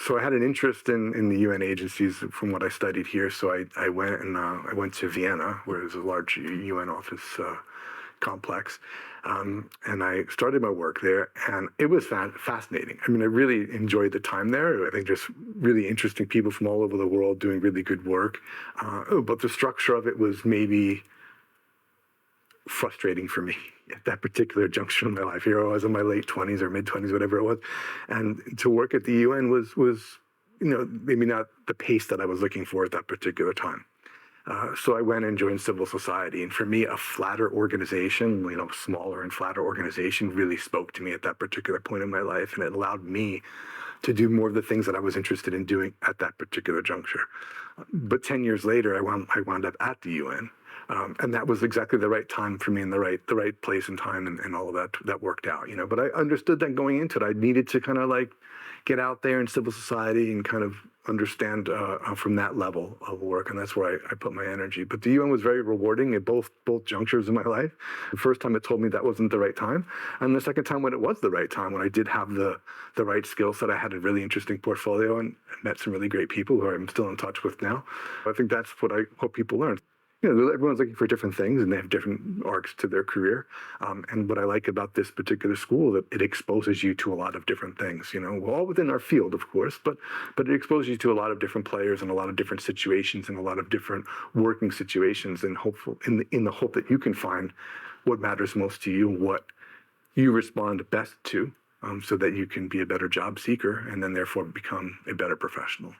So I had an interest in the UN agencies from what I studied here. So I went and I went to Vienna, where there's a large UN office complex, and I started my work there, and it was fascinating. I mean, I really enjoyed the time there. I think just really interesting people from all over the world doing really good work, but the structure of it was maybe frustrating for me at that particular juncture in my life. Here I was in my late 20s or mid 20s, whatever it was, and to work at the UN was maybe not the pace that I was looking for at that particular time. So I went and joined civil society, and for me, a flatter organization, smaller and flatter organization, really spoke to me at that particular point in my life, and it allowed me to do more of the things that I was interested in doing at that particular juncture. But 10 years later, I wound up at the UN. And that was exactly the right time for me, and the right place and time, and all of that worked out. But I understood that going into it, I needed to kind of like get out there in civil society and kind of understand from that level of work, and that's where I put my energy. But the UN was very rewarding at both junctures in my life. The first time it told me that wasn't the right time, and the second time when it was the right time, when I did have the right skill set. I had a really interesting portfolio and met some really great people who I'm still in touch with now. I think that's what I hope people learn. Everyone's looking for different things, and they have different arcs to their career. And what I like about this particular school, that it exposes you to a lot of different things. All within our field, of course, but it exposes you to a lot of different players and a lot of different situations and a lot of different working situations, and hopeful in the hope that you can find what matters most to you, what you respond best to, so that you can be a better job seeker and then therefore become a better professional.